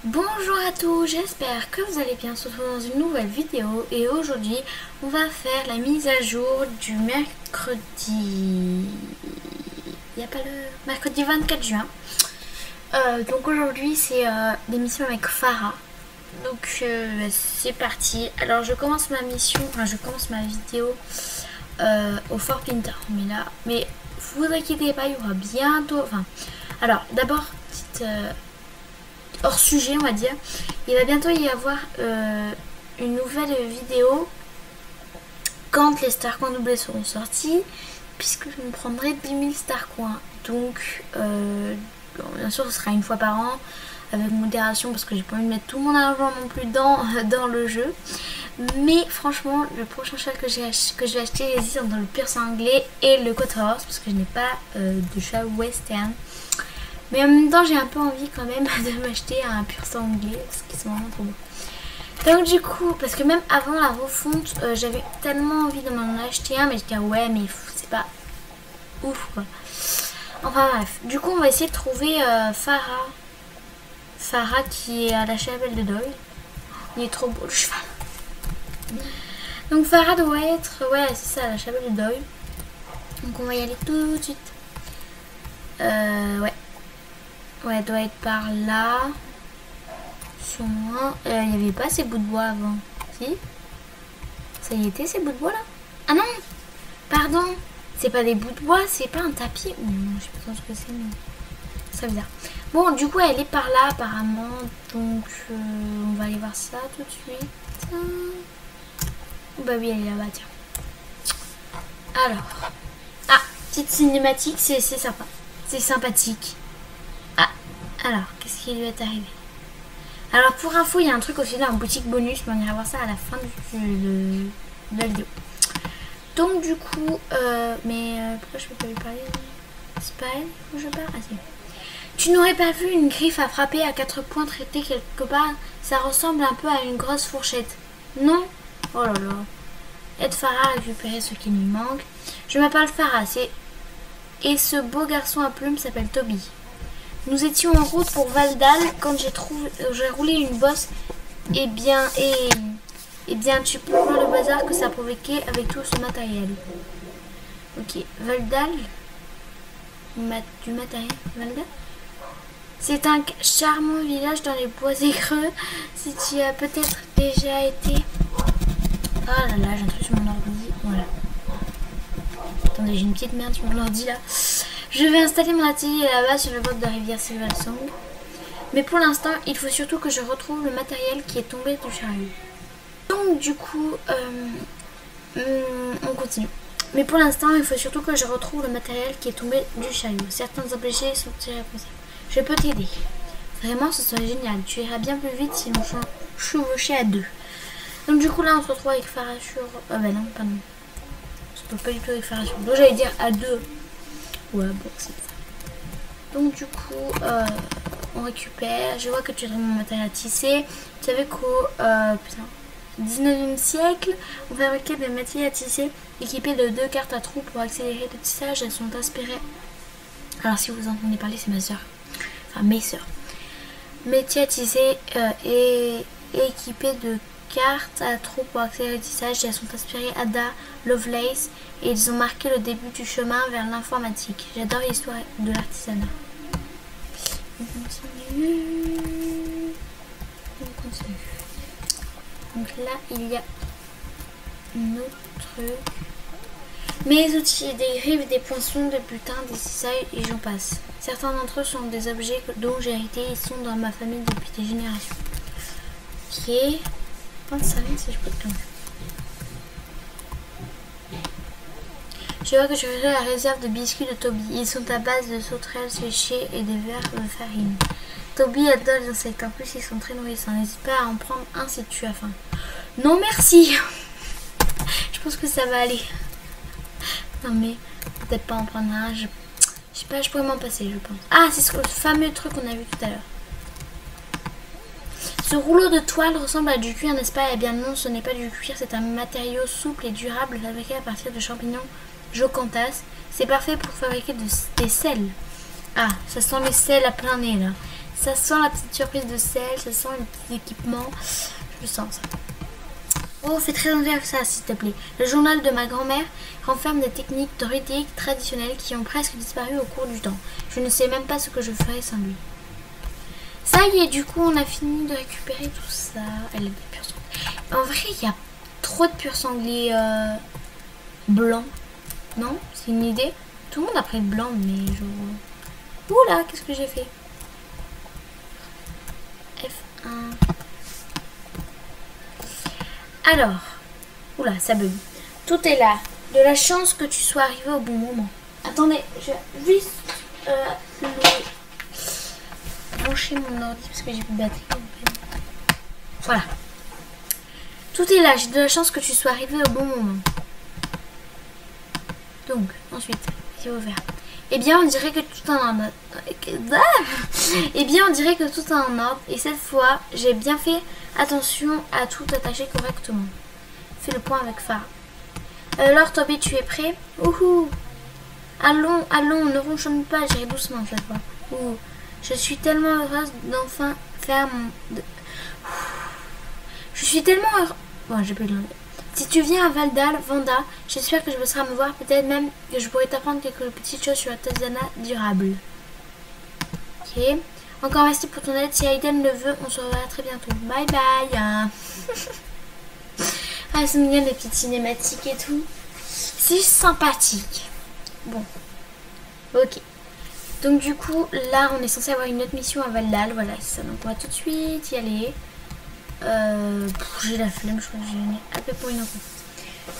Bonjour à tous, j'espère que vous allez bien. On se retrouve dans une nouvelle vidéo et aujourd'hui on va faire la mise à jour du mercredi. Il n'y a pas le mercredi 24 juin. Donc aujourd'hui c'est l'émission avec Farah. Donc c'est parti. Alors je commence ma mission, enfin je commence ma vidéo au Fort Pinter. Mais vous inquiétez pas, il y aura bientôt. Alors d'abord petite hors sujet, on va dire. Il va bientôt y avoir une nouvelle vidéo quand les Star Coins doublés seront sortis, puisque je me prendrai 10 000 Star Coins. Donc bien sûr ce sera une fois par an avec modération parce que j'ai pas envie de mettre tout mon argent non plus dans le jeu. Mais franchement le prochain chat que je vais acheter réside dans le piercing anglais et le côte horse parce que je n'ai pas de chat western. Mais en même temps j'ai un peu envie quand même de m'acheter un pur sang anglais parce qu'ils sont vraiment trop beaux. Donc du coup, parce que même avant la refonte, j'avais tellement envie de m'en acheter un, mais j'étais ouais mais c'est pas ouf quoi. Enfin bref, du coup on va essayer de trouver Farah qui est à la chapelle de Doyle. Il est trop beau le cheval. Donc Farah doit être, ouais c'est ça, à la chapelle de Doyle. Donc on va y aller tout de suite. Ouais, elle doit être par là. Sûrement. Il n'y avait pas ces bouts de bois avant. Si? Ça y était ces bouts de bois là? Ah non! Pardon! C'est pas des bouts de bois, c'est pas un tapis. Non, je sais pas ce que c'est, mais c'est bizarre. Bon, du coup, elle est par là apparemment. Donc, on va aller voir ça tout de suite. Bah oui, elle est là-bas, tiens. Alors. Ah, petite cinématique, c'est sympa. C'est sympathique. Alors, qu'est-ce qui lui est arrivé? Alors, pour info, il y a un truc aussi dans la boutique bonus, mais on ira voir ça à la fin de la vidéo. Donc, du coup, pourquoi je peux pas lui parler? C'est pas elle où je parle? Ah, si. Tu n'aurais pas vu une griffe à frapper à 4 points traitée quelque part? Ça ressemble un peu à une grosse fourchette. Non? Oh là là. Aide Farah à récupérer ce qui lui manque. Je m'appelle Farah, et ce beau garçon à plumes s'appelle Toby. Nous étions en route pour Valdal quand j'ai roulé une bosse. Eh bien, tu peux voir le bazar que ça a provoqué avec tout ce matériel. Ok, Valdal. Du matériel, Valdal. C'est un charmant village dans les bois et creux. Si tu as peut-être déjà été. Oh là là, j'ai un truc sur mon ordi. Voilà. Attendez, j'ai une petite merde sur mon ordi là. Je vais installer mon atelier là-bas sur le bord de la rivière Silversong. Mais pour l'instant, il faut surtout que je retrouve le matériel qui est tombé du chariot. Donc du coup, on continue. Mais pour l'instant, il faut surtout que je retrouve le matériel qui est tombé du chariot. Certains objets sont irréprochables. Je peux t'aider. Vraiment, ce serait génial. Tu iras bien plus vite si on chevauchait à deux. Donc du coup, là, on se retrouve avec Farah sur... bah non, pardon. On se retrouve pas du tout avec Farah sur... Donc j'allais dire à deux. Ouais, bon, c'est ça. Donc du coup, on récupère. Je vois que tu as mon matériel à tisser. Tu savais qu'au 19e siècle, on fabriquait des matériels à tisser équipés de 2 cartes à trous pour accélérer le tissage. Elles sont inspirées. Alors si vous entendez parler, c'est ma soeur. Enfin, mes soeurs. Métier à tisser et équipé de cartes à trous pour accélérer le tissage. Elles sont inspirées Ada Lovelace et ils ont marqué le début du chemin vers l'informatique. J'adore l'histoire de l'artisanat. On continue. Donc là, il y a un autre truc. Mes outils, des griffes, des poinçons, des butins, des cisailles et j'en passe. Certains d'entre eux sont des objets dont j'ai hérité. Ils sont dans ma famille depuis des générations. Ok. 25 si je peux. Je vois que je ferai la réserve de biscuits de Toby. Ils sont à base de sauterelles séchées et des verres de farine. Toby adore les insectes. En plus, ils sont très nourrissants. N'hésite pas à en prendre un si tu as faim. Non, merci. Je pense que ça va aller. Non, mais peut-être pas en prendre un. Je sais pas, je pourrais m'en passer, je pense. Ah, c'est le fameux truc qu'on a vu tout à l'heure. Ce rouleau de toile ressemble à du cuir, n'est-ce pas? Eh bien non, ce n'est pas du cuir, c'est un matériau souple et durable fabriqué à partir de champignons Jocanthas. C'est parfait pour fabriquer des sels. Ah, ça sent les sels à plein nez là. Ça sent la petite surprise de sel, ça sent les petits équipements. Je sens ça. Oh, fais très attention à ça, s'il te plaît. Le journal de ma grand-mère renferme des techniques druidiques traditionnelles qui ont presque disparu au cours du temps. Je ne sais même pas ce que je ferais sans lui. Ça y est, du coup, on a fini de récupérer tout ça. Elle a des purs sangliers. En vrai, il y a trop de purs sangliers blancs. Non? C'est une idée? Tout le monde a pris le blanc, mais genre... Oula, qu'est-ce que j'ai fait? F1. Alors, oula, ça bug. Tout est là. De la chance que tu sois arrivé au bon moment. Attendez, je vais juste brancher mon ordi parce que j'ai plus de batterie. Voilà. Tout est là. J'ai de la chance que tu sois arrivé au bon moment. Donc, ensuite, c'est ouvert. Eh bien, on dirait que tout est en ordre. Eh bien, on dirait que tout est en ordre. Et cette fois, j'ai bien fait attention à tout attacher correctement. Fais le point avec Farah. Alors, Toby, tu es prêt? Ouhou! Allons, allons, ne ronchonne pas, j'irai doucement cette fois. Ouh, je suis tellement heureuse d'enfin faire mon... Je suis tellement heureuse... Bon, j'ai plus de langue. Si tu viens à Valdal, Vanda, j'espère que je passerai à me voir. Peut-être même que je pourrais t'apprendre quelques petites choses sur l'artisanat durable. Ok. Encore merci pour ton aide. Si Aiden le veut, on se reverra très bientôt. Bye bye. Ah, c'est mignon les petites cinématiques et tout. C'est sympathique. Bon. Ok. Donc du coup, là, on est censé avoir une autre mission à Valdal. Voilà, c'est ça. Donc on va tout de suite y aller. J'ai la flemme, je crois que j'ai un peu pour une autre.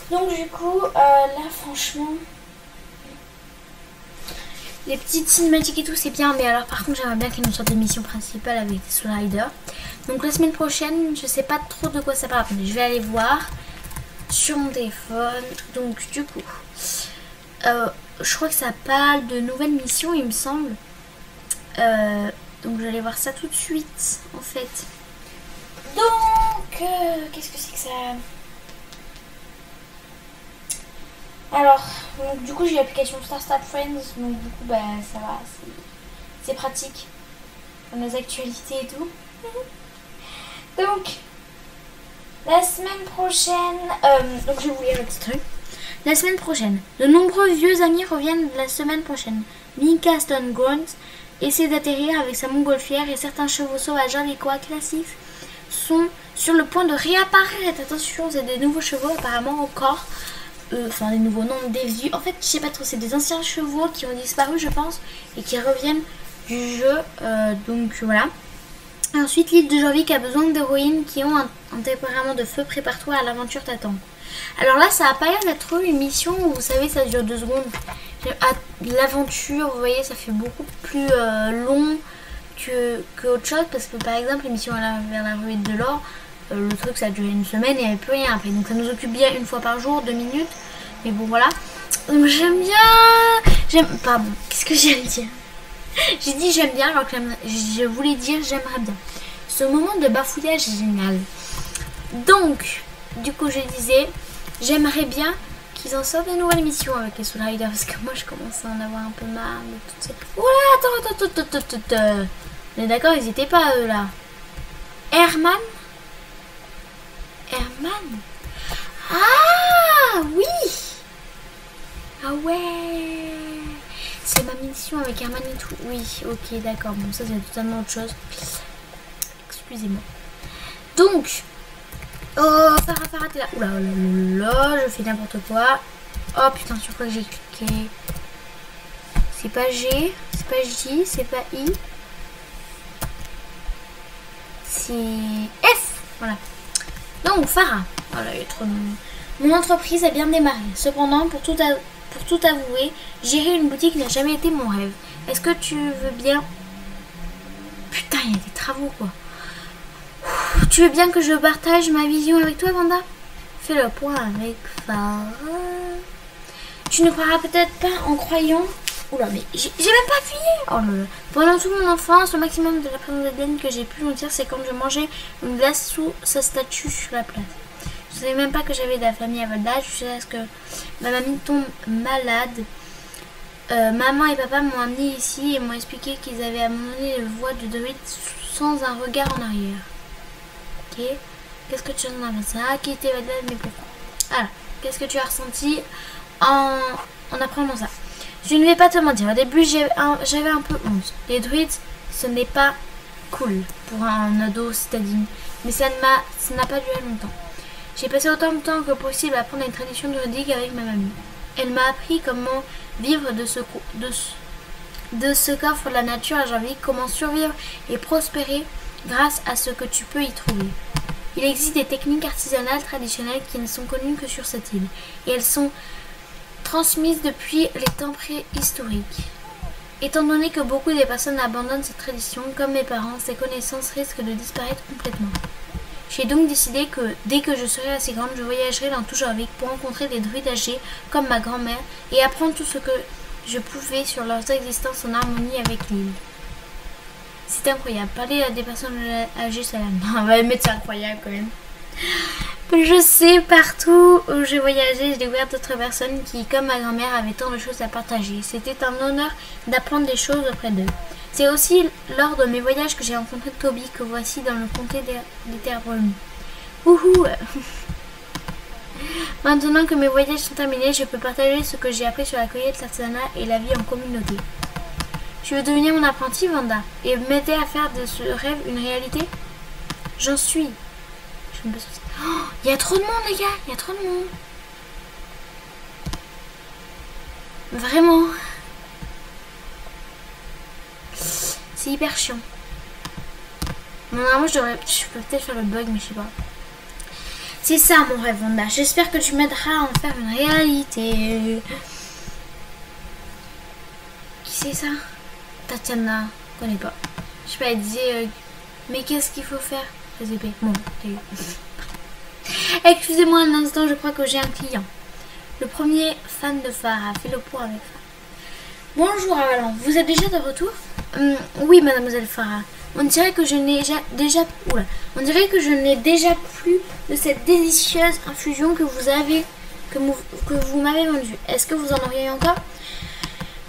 Donc du coup, là franchement, les petites cinématiques et tout c'est bien, mais alors par contre j'aimerais bien qu'il nous sorte des missions principales avec des Soul Riders. Donc la semaine prochaine, je sais pas trop de quoi ça parle. Attendez, je vais aller voir sur mon téléphone. Donc du coup, je crois que ça parle de nouvelles missions, il me semble. Donc je vais aller voir ça tout de suite en fait. Donc, qu'est-ce que c'est que ça? Alors, donc, du coup, j'ai l'application Star Friends, donc du coup, bah, ça va, c'est pratique. Dans les actualités et tout. Donc, la semaine prochaine, donc je vais vous lire le petit truc. La semaine prochaine, de nombreux vieux amis reviennent la semaine prochaine. Mika Stonegrunt essaie d'atterrir avec sa montgolfière et certains chevaux sauvages quoi classiques sont sur le point de réapparaître. Attention, c'est des nouveaux chevaux apparemment encore. Enfin, des nouveaux noms, des vieux. En fait, je sais pas trop, c'est des anciens chevaux qui ont disparu, je pense, et qui reviennent du jeu. Donc voilà. Et ensuite, l'île de Jorvik a besoin d'héroïnes qui ont un tempérament de feu. Prépare-toi à l'aventure t'attend. Alors là, ça a pas l'air d'être une mission où vous savez, ça dure 2 secondes. L'aventure, vous voyez, ça fait beaucoup plus long que autre chose, parce que par exemple l'émission vers la ruine de l'or, le truc ça a duré 1 semaine et il n'y avait plus rien après, donc ça nous occupe bien 1 fois par jour, 2 minutes, mais bon voilà. Donc j'aime bien, pardon, qu'est-ce que j'aime dire? J'ai dit j'aime bien alors que je voulais dire j'aimerais bien. Ce moment de bafouillage est génial. Donc du coup je disais j'aimerais bien qu'ils en sortent des nouvelles émissions avec les Soul Riders, parce que moi je commence à en avoir un peu marre de toutes ces... Oula, attends. On est d'accord, ils étaient pas eux là. Herman? Ah oui. Ah ouais. C'est ma mission avec Herman et tout. Oui, ok, d'accord. Bon, ça c'est totalement autre chose. Excusez-moi. Donc, oh, Farah, t'es là. Oula, je fais n'importe quoi. Oh putain, sur quoi j'ai cliqué? C'est pas G, c'est pas J, c'est pas I. C'est F. Voilà. Donc, Farah. Voilà, il est trop mignon. Mon entreprise a bien démarré. Cependant, pour tout avouer, gérer une boutique n'a jamais été mon rêve. Est-ce que tu veux bien... Putain, il y a des travaux, quoi. Tu veux bien que je partage ma vision avec toi, Vanda? Fais le point avec Farah. Tu ne croiras peut-être pas en croyant... Oula, mais j'ai même pas appuyé. Oh là là. Pendant toute mon enfance, le maximum de la présence d'Eden que j'ai pu sentir, c'est quand je mangeais une glace sous sa statue sur la place. Je ne savais même pas que j'avais de la famille à Valda, jusqu'à ce que ma mamie tombe malade Maman et papa m'ont amené ici et m'ont expliqué qu'ils avaient abandonné les voies de druide sans un regard en arrière. Ok. Qu'est-ce que tu en as pensé? Ah, qui était valable, mais pourquoi? Alors, qu'est-ce que tu as ressenti en apprenant ça? Je ne vais pas te mentir, au début j'avais un peu honte. Les druides, ce n'est pas cool pour un ado citadine, mais ça n'a pas duré longtemps. J'ai passé autant de temps que possible à apprendre les traditions druidiques avec ma mamie. Elle m'a appris comment vivre de ce qu'offre la nature à Jorvik, comment survivre et prospérer grâce à ce que tu peux y trouver. Il existe des techniques artisanales traditionnelles qui ne sont connues que sur cette île, et elles sont transmises depuis les temps préhistoriques. Étant donné que beaucoup des personnes abandonnent cette tradition, comme mes parents, ces connaissances risquent de disparaître complètement. J'ai donc décidé que, dès que je serai assez grande, je voyagerai dans tout Jorvik pour rencontrer des druides âgés comme ma grand-mère et apprendre tout ce que je pouvais sur leur existence en harmonie avec l'île. C'est incroyable. Parler à des personnes âgées, ça on va admettre, c'est incroyable quand même. Je sais, partout où j'ai voyagé, j'ai découvert d'autres personnes qui, comme ma grand-mère, avaient tant de choses à partager. C'était un honneur d'apprendre des choses auprès d'eux. C'est aussi lors de mes voyages que j'ai rencontré Toby, que voici dans le comté des Terres Brûlées. Wouhou! Maintenant que mes voyages sont terminés, je peux partager ce que j'ai appris sur la cueillette, l'artisanat et la vie en communauté. Tu veux devenir mon apprenti, Vanda, et m'aider à faire de ce rêve une réalité? J'en suis. Je me oh, y a trop de monde, les gars, il y a trop de monde. Vraiment. C'est hyper chiant. Normalement, je peux peut-être faire le bug, mais je sais pas. C'est ça mon rêve, Vanda. J'espère que tu m'aideras à en faire une réalité. Qui c'est ça? Tatiana, je connais pas. Je sais pas, elle disait mais qu'est-ce qu'il faut faire? Les épées. Bon, t'as eu. Excusez-moi un instant, je crois que j'ai un client. Le premier fan de Farah fait le point avec Farah. Bonjour Avalan, vous êtes déjà de retour? Oui, mademoiselle Farah. On dirait que je n'ai déjà plus de cette délicieuse infusion que vous m'avez vendue. Est-ce que vous en auriez encore?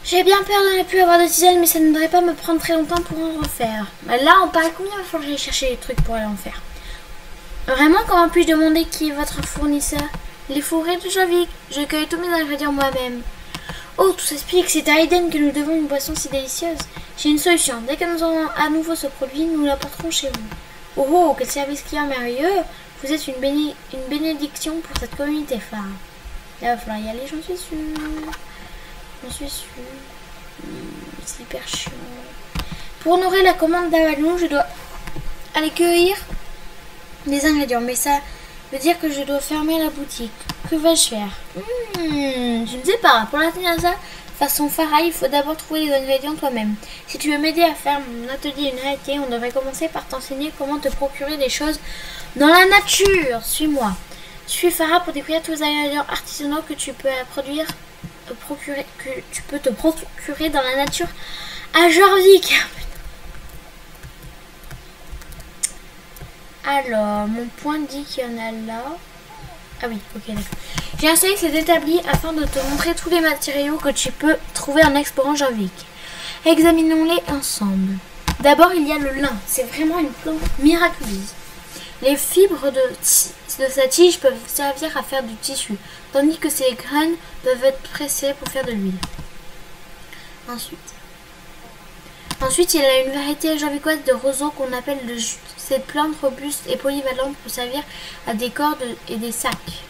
J'ai bien peur de ne plus avoir de tisane, mais ça ne devrait pas me prendre très longtemps pour en refaire. Là, on parle combien il va falloir aller chercher les trucs pour aller en faire? Vraiment, comment puis-je demander qui est votre fournisseur? Les fourrés de Jorvik. Je cueille tous mes ingrédients moi-même. Oh, tout s'explique, c'est à Aiden que nous devons une boisson si délicieuse. J'ai une solution. Dès que nous aurons à nouveau ce produit, nous l'apporterons chez vous. Oh oh, quel service client merveilleux. Vous êtes une bénédiction pour cette communauté phare. Là, il va falloir y aller, j'en suis sûre. J'en suis sûre. C'est hyper chiant. Pour honorer la commande d'Avalon, je dois aller cueillir des ingrédients. Mais ça veut dire que je dois fermer la boutique. Que vais-je faire? Je ne sais pas. Pour l'atteindre à ça, façon Farah, il faut d'abord trouver les ingrédients toi-même. Si tu veux m'aider à faire mon atelier une réalité, on devrait commencer par t'enseigner comment te procurer des choses dans la nature. Suis-moi. Suis Farah pour découvrir tous les ingrédients artisanaux que tu peux te procurer dans la nature à Jorvik. Alors, mon point dit qu'il y en a là. Ah oui, ok, d'accord. J'ai un service établi afin de te montrer tous les matériaux que tu peux trouver en explorant Jorvik. Examinons-les ensemble. D'abord, il y a le lin. C'est vraiment une plante miraculeuse. Les fibres de sa tige peuvent servir à faire du tissu, tandis que ses graines peuvent être pressées pour faire de l'huile. Ensuite, il y a une variété jorvikoise de roseaux qu'on appelle le jute. Cette plante robuste et polyvalente peut servir à des cordes et des sacs.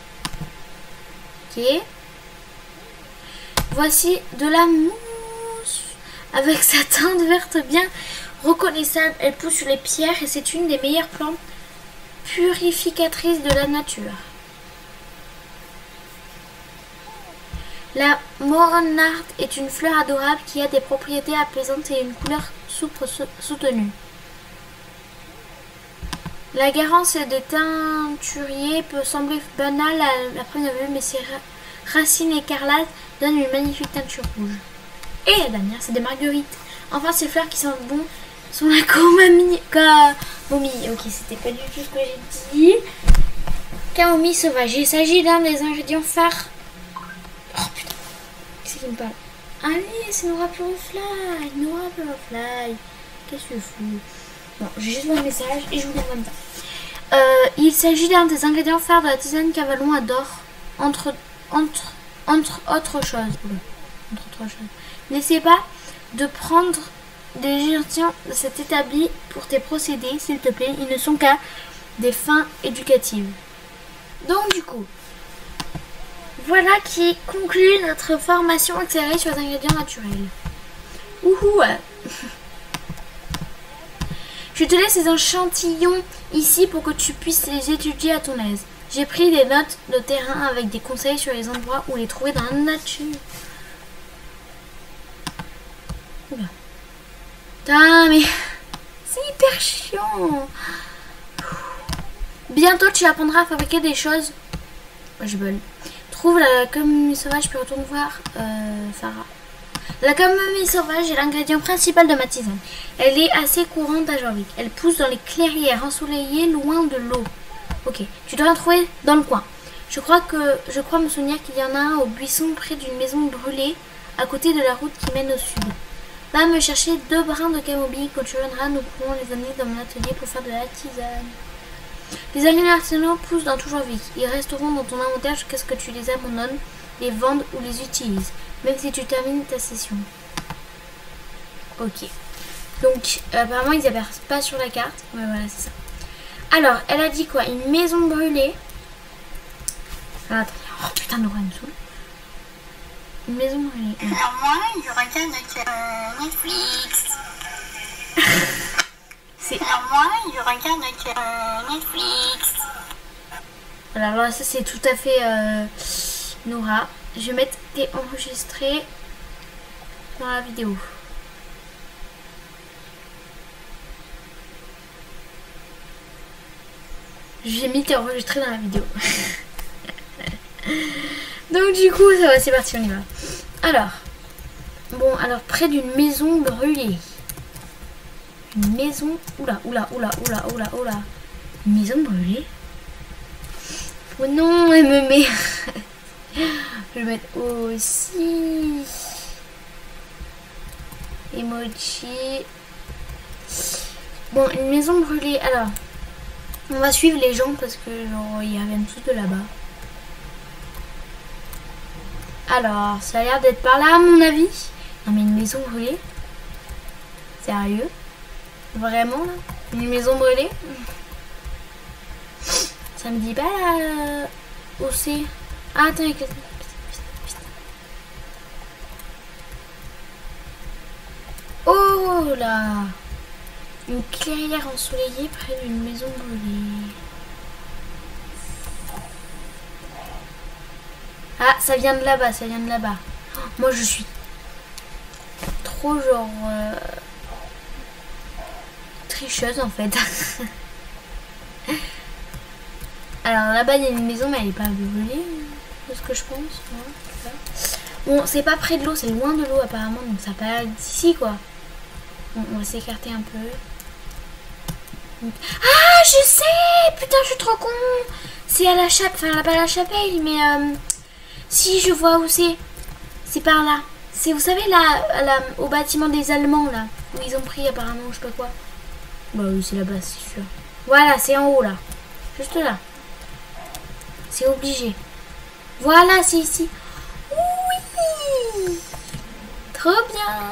Ok. Voici de la mousse. Avec sa teinte verte bien reconnaissable, elle pousse sur les pierres et c'est une des meilleures plantes purificatrices de la nature. La moronarde est une fleur adorable qui a des propriétés apaisantes et une couleur souple soutenue. La garance des teinturiers peut sembler banale à la première vue, mais ses racines écarlates donnent une magnifique teinture rouge. Et la dernière, c'est des marguerites. Enfin, ces fleurs qui sentent bon sont la camomille. Ok, c'était pas du tout ce que j'ai dit. Camomille sauvage. Il s'agit d'un des ingrédients phares. Oh putain, c'est qui me parle. Allez, c'est Nora Purifly. Nora Purifly. Qu'est-ce que tu fous? Bon, j'ai juste mon message et je vous donne comme ça. Il s'agit d'un des ingrédients phares de la tisane qu'Avalon adore. Entre autres choses. N'essaie pas de prendre des échantillons de cet établi pour tes procédés, s'il te plaît. Ils ne sont qu'à des fins éducatives. Donc du coup, voilà qui conclut notre formation accélérée sur les ingrédients naturels. Ouhou. Je te laisse ces échantillons ici pour que tu puisses les étudier à ton aise. J'ai pris des notes de terrain avec des conseils sur les endroits où les trouver dans la nature. Oula. Putain, mais c'est hyper chiant. Bientôt, tu apprendras à fabriquer des choses. Oh, je vole. Trouve la camomille sauvage puis retourne voir Farah. La camomille sauvage est l'ingrédient principal de ma tisane. Elle est assez courante à Jorvik. Elle pousse dans les clairières ensoleillées loin de l'eau. Ok, tu dois en trouver dans le coin. Je crois me souvenir qu'il y en a un au buisson près d'une maison brûlée à côté de la route qui mène au sud. Va me chercher 2 brins de camomille. Quand tu reviendras, nous pourrons les amener dans mon atelier pour faire de la tisane. Les ingrédients artisanaux poussent dans tout Jorvik. Ils resteront dans ton inventaire jusqu'à ce que tu les abandonnes, les vendes ou les utilises, même si tu termines ta session. Ok. Donc, apparemment, ils n'apparaissent pas sur la carte. Ouais, voilà, c'est ça. Alors, elle a dit quoi? Une maison brûlée. Ah, attends. Oh putain, Nora me saoule. Une maison brûlée. Alors moi, je regarde Netflix. Alors moi, je regarde Netflix. Alors là, ça c'est tout à fait Nora. Je vais mettre t'es enregistré dans la vidéo. J'ai mis t'es enregistré dans la vidéo. Donc du coup, ça va, c'est parti, on y va. Alors, bon, alors près d'une maison brûlée. Une maison... Oula. Une maison brûlée. Oh non, elle me met... Je vais mettre aussi... Emoji. Bon, une maison brûlée. Alors, on va suivre les gens parce que genre, ils reviennent tous de là-bas. Alors, ça a l'air d'être par là à mon avis. Non mais une maison brûlée. Sérieux? Vraiment là? Une maison brûlée? Ça me dit pas là où c'est? Ah attends, putain. Oh là! Une clairière ensoleillée près d'une maison brûlée. Ah, ça vient de là-bas, ça vient de là-bas. Oh, moi je suis trop genre... tricheuse en fait. Alors là-bas il y a une maison mais elle est pas brûlée, de ce que je pense. Ouais, bon, c'est pas près de l'eau, c'est loin de l'eau apparemment, donc ça paraît d'ici quoi. Bon, on va s'écarter un peu. Ah, je sais! Putain, je suis trop con! C'est à la chapelle, enfin pas à la chapelle, mais si je vois où c'est. C'est par là. C'est, vous savez, là, au bâtiment des Allemands, là, où ils ont pris apparemment, je sais pas quoi. Bah oui, c'est là-bas, c'est sûr. Voilà, c'est en haut, là. Juste là. C'est obligé. Voilà, c'est ici. Oui! Trop bien!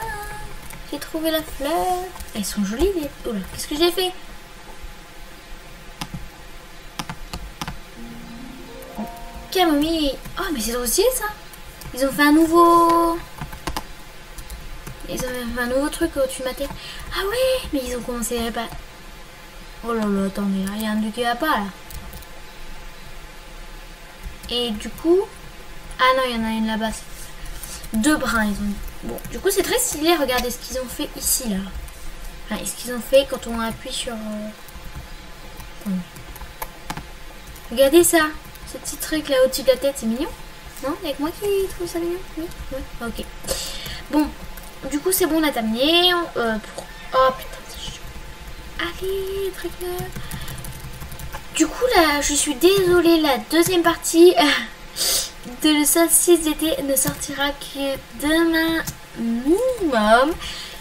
J'ai trouvé la fleur. Elles sont jolies, les... Oh là, qu'est-ce que j'ai fait? Camomille. Oh, mais c'est trop stylé, ça. Ils ont fait un nouveau... Ils ont fait un nouveau truc au-dessus de ma tête. Ah ouais, mais ils ont commencé à réparer. Oh là là, attendez, il y a un truc qui va pas, là. Et du coup... Ah non, il y en a une là-bas. 2 brins, ils ont dit. Bon, du coup, c'est très stylé. Regardez ce qu'ils ont fait ici, là. Enfin, ce qu'ils ont fait quand on appuie sur... Regardez ça. Ce petit truc là au-dessus de la tête, c'est mignon. Non, il y a que moi qui trouve ça mignon. Oui, ouais, ok. Bon, du coup, c'est bon, on a terminé. Pour... Oh putain, c'est chaud. Allez, truc là. Du coup, là, je suis désolée, la deuxième partie de le solstice d'été ne sortira que demain minimum.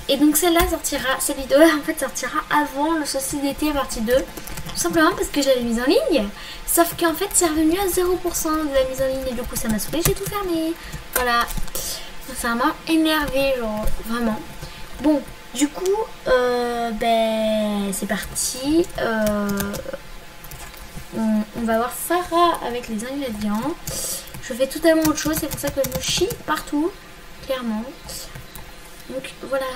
Et donc celle-là sortira, cette vidéo-là en fait sortira avant le solstice d'été partie 2. Tout simplement parce que j'avais mise en ligne. Sauf qu'en fait c'est revenu à 0% de la mise en ligne et du coup ça m'a saoulé, j'ai tout fermé. Voilà. Ça m'a énervé, genre vraiment. Bon, du coup, ben c'est parti. On va voir Farah avec les ingrédients. Je fais totalement autre chose, c'est pour ça que je me chie partout, clairement. Donc voilà.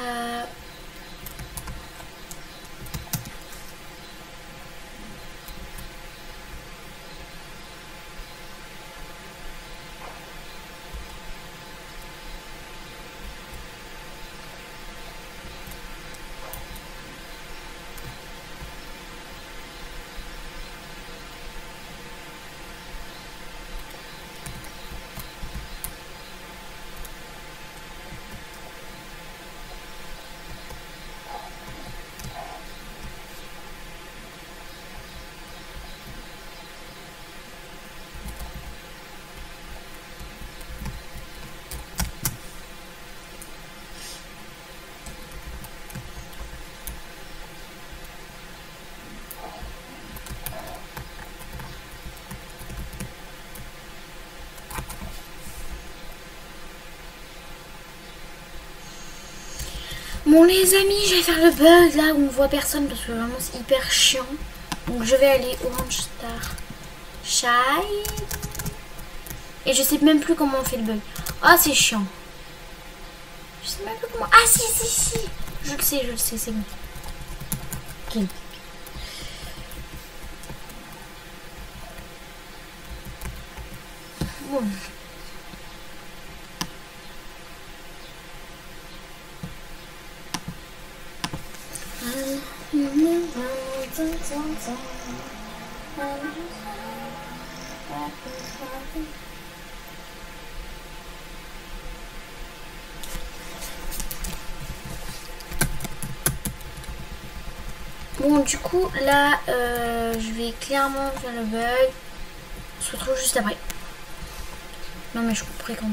Bon les amis, je vais faire le bug là où on voit personne parce que vraiment c'est hyper chiant. Donc je vais aller Orange Star Shine. Et je sais même plus comment on fait le bug. Ah c'est chiant. Je sais même plus comment. Ah si. Je le sais, c'est bon. Ok. Bon. Bon du coup là je vais clairement faire le bug. On se retrouve juste après. Non mais je couperai quand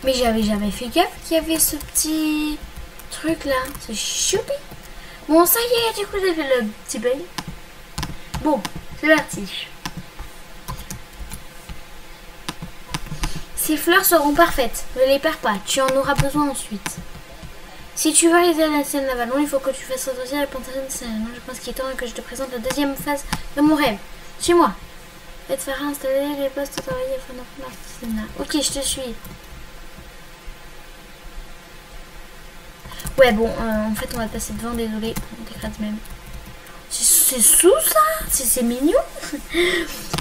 Mais j'avais jamais fait gaffe qu'il y avait ce petit truc là. C'est choupi. Bon, ça y est, du coup, j'ai fait le petit bug. Bon, c'est parti. Ces fleurs seront parfaites. Ne les perds pas. Tu en auras besoin ensuite. Si tu veux réaliser la scène Navalon, il faut que tu fasses attention à la plantation de scène. Je pense qu'il est temps que je te présente la deuxième phase de mon rêve. Suis-moi. Faites faire installer les postes au travail afin d'apprendre l'artisanat. Ok, je te suis. Ouais, bon, en fait, on va passer devant, désolé, on t'écrase même. C'est sous ça. C'est mignon.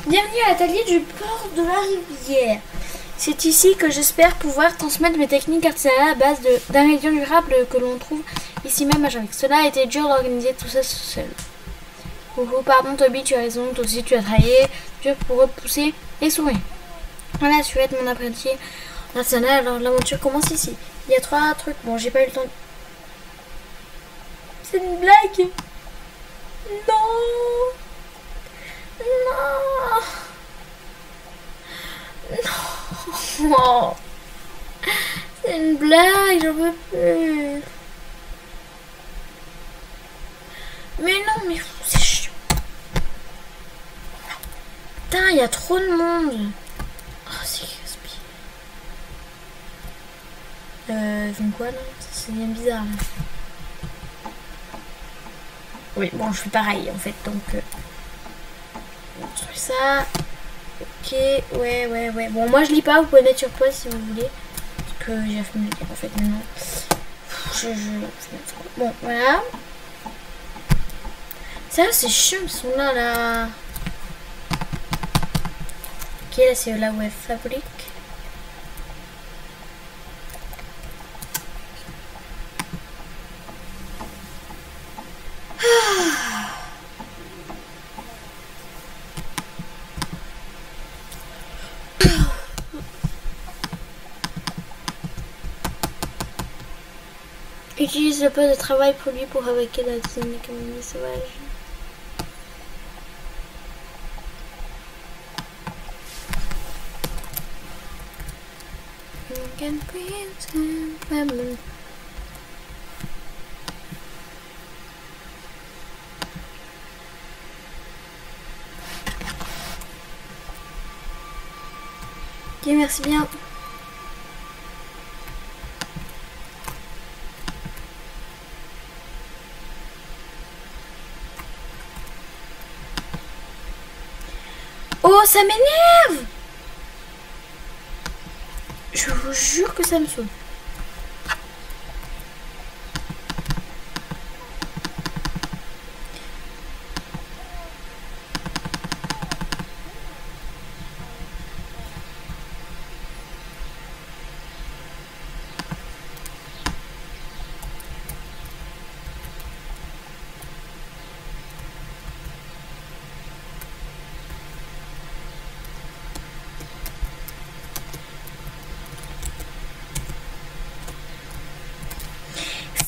Bienvenue à l'atelier du port de la rivière. C'est ici que j'espère pouvoir transmettre mes techniques artisanales à base d'ingrédients durables que l'on trouve ici même à Javik. Cela a été dur d'organiser tout ça seul. Coucou, pardon Toby, tu as raison, toi aussi tu as travaillé dur pour repousser les souris. Voilà, je vais être mon apprenti national, alors l'aventure commence ici. Il y a 3 trucs, bon j'ai pas eu le temps. C'est une blague. Non. Non. Non. C'est une blague, j'en veux plus. Mais non, mais c'est chiant. Putain, il y a trop de monde. Oh, c'est gaspillé. Ils font quoi là? C'est bien bizarre. Là. Oui, bon, je fais pareil en fait, donc. Je fais ça. Ok, ouais. Bon, moi je lis pas, vous pouvez mettre sur pause si vous voulez. Parce que j'ai fait le lire en fait maintenant. Bon, voilà. Ça, c'est chiant, ils sont là. Ok, là, c'est là où elle fabrique. Utilise le poste de travail pour lui pour fabriquer la zone d'économie sauvage. Ok, merci bien. Oh, ça m'énerve! Je vous jure que ça me saoule.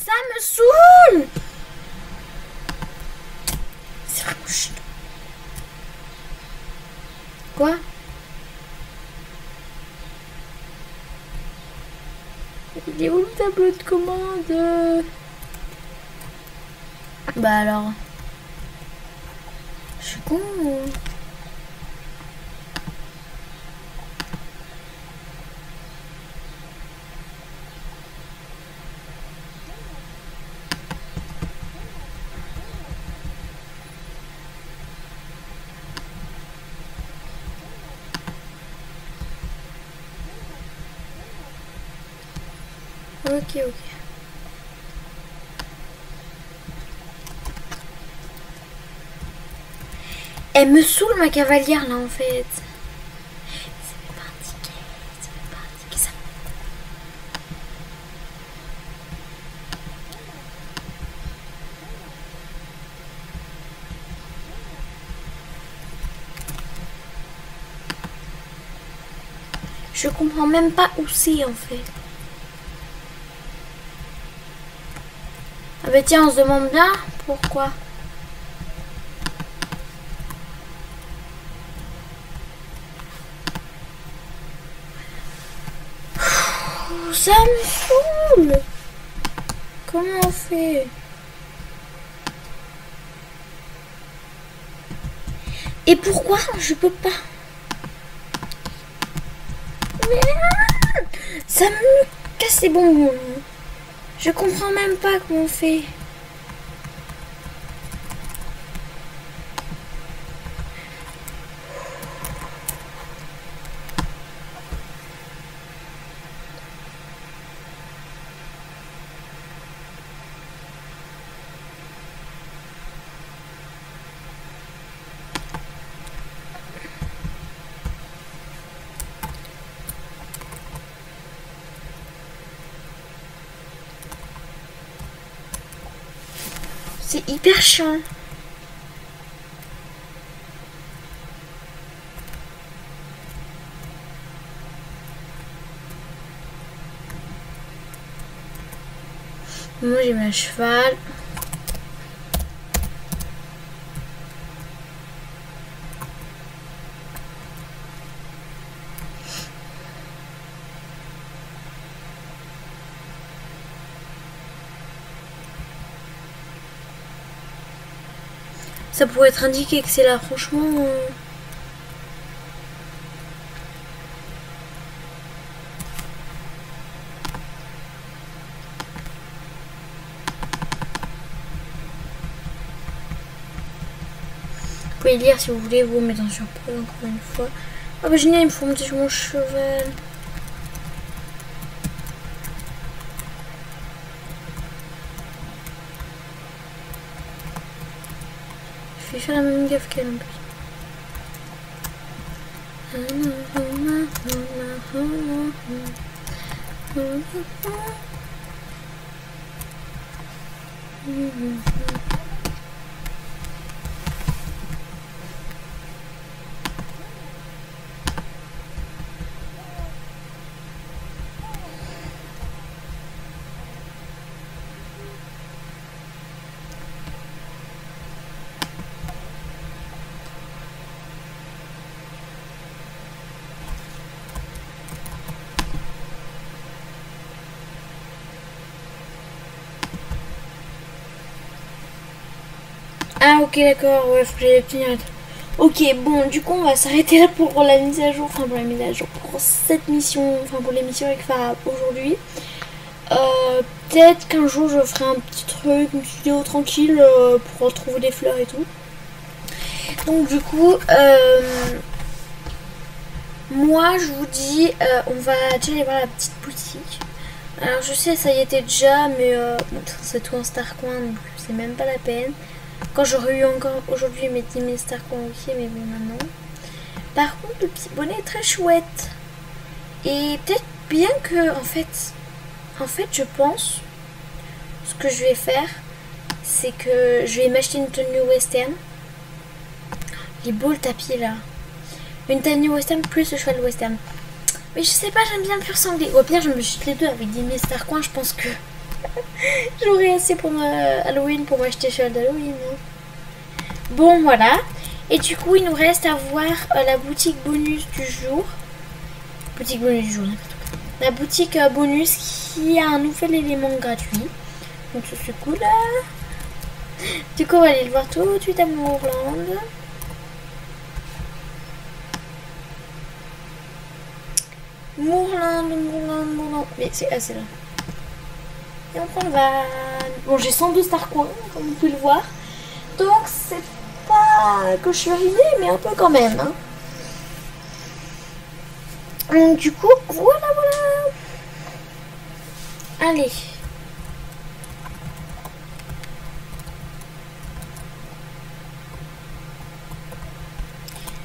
Ça me saoule! C'est vraiment chiant. Quoi? Il est où le tableau de commande? Bah alors. Je suis con ou... Ok. Elle me saoule ma cavalière là en fait. Ça fait pas indiquer ça. Je comprends même pas où c'est en fait. Ah bah tiens, on se demande bien pourquoi. Ça me saoule. Comment on fait? Et pourquoi je peux pas? Ça me casse les bonbons. Je comprends même pas comment on fait. C'est hyper chiant. Moi j'ai mis à cheval. Ça pourrait être indiqué que c'est là, franchement. Vous pouvez lire si vous voulez, vous mettez en surprise encore une fois. Ah bah génial, il me faut monter sur mon cheval. Je vais faire la même gaffe qu'elle en plus. Ah ok d'accord, ouais, faut que j'aille obtenir. Ok, bon, du coup on va s'arrêter là pour la mise à jour, enfin pour la mise à jour, pour cette mission, enfin pour l'émission avec Farah aujourd'hui. Peut-être qu'un jour je ferai un petit truc, une vidéo tranquille pour retrouver des fleurs et tout. Donc du coup, moi je vous dis, on va déjà aller voir la petite boutique. Alors je sais ça y était déjà, mais bon, c'est tout un star coin donc c'est même pas la peine. Quand j'aurais eu encore aujourd'hui mes 10 000 star coins, ok, mais bon maintenant. Par contre le petit bonnet est très chouette. Et peut-être bien que en fait je pense ce que je vais faire c'est que je vais m'acheter une tenue western. Il est beau le tapis là. Une tenue western plus le cheval western. Mais je sais pas, j'aime bien le pur sanglier. Au pire je me chute les deux avec 10 000 star coins, je pense que j'aurai assez pour Halloween pour m'acheter cheval d'Halloween. Bon voilà. Et du coup il nous reste à voir la boutique bonus du jour. Boutique bonus du jour, la boutique bonus qui a un nouvel élément gratuit. Donc ça c'est cool. Du coup on va aller le voir tout de suite à Moorland. Moorland. Mais c'est là. Et on prend le van. Bon j'ai 102 star coins comme vous pouvez le voir. Donc c'est pas que je suis arrivée mais un peu quand même. Hein. Donc du coup voilà. Allez.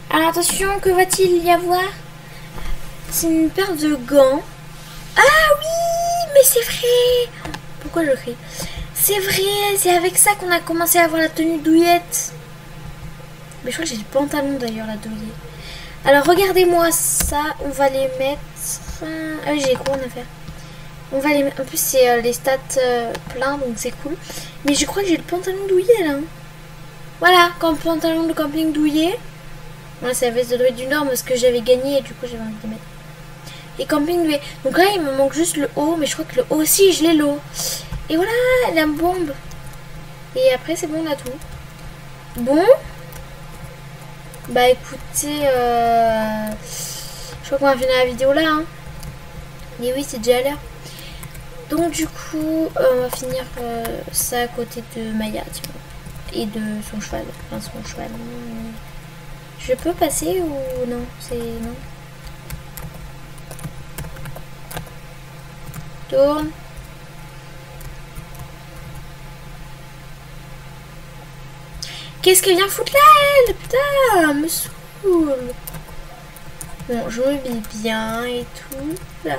Alors attention, que va-t-il y avoir? C'est une paire de gants. Ah oui, mais c'est vrai. Pourquoi je crie? C'est vrai, c'est avec ça qu'on a commencé à avoir la tenue douillette. Mais je crois que j'ai le pantalon d'ailleurs, la douillette. Alors regardez-moi ça, on va les mettre... Ah oui, j'ai les couronnes à faire. On va les mettre... En plus c'est les stats pleins, donc c'est cool. Mais je crois que j'ai le pantalon douillet là. Voilà, comme pantalon de camping douillet. Voilà, c'est la veste de druide du Nord, parce que j'avais gagné et du coup j'avais envie de les mettre. Et camping douillet. Donc là il me manque juste le haut, mais je crois que le haut aussi je l'ai le haut. Et voilà, la bombe. Et après c'est bon, on a tout. Bon. Bah écoutez, je crois qu'on va finir la vidéo là. Hein. Et oui, c'est déjà l'heure. Donc du coup, on va finir ça à côté de Maya, tu vois. Et de son cheval. Enfin, son cheval. Je peux passer ou non? C'est non. Tourne. Qu'est-ce qu'elle vient foutre là, elle? Putain, elle me saoule. Bon, je m'habille bien et tout. Là.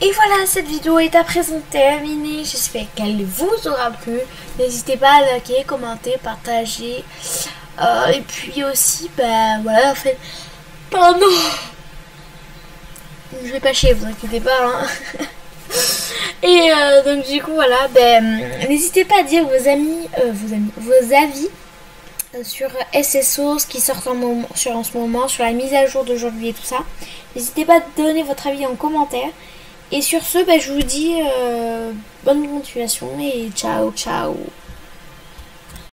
Et voilà, cette vidéo est à présent terminée. J'espère qu'elle vous aura plu. N'hésitez pas à liker, commenter, partager. Et puis aussi, bah voilà, en fait, pardon, je vais pas chier, vous inquiétez pas. Hein. Et donc du coup voilà, n'hésitez pas à dire vos avis sur SSO, ce qui sort en ce moment, sur la mise à jour d'aujourd'hui et tout ça. N'hésitez pas à donner votre avis en commentaire. Et sur ce, je vous dis bonne continuation et ciao ciao.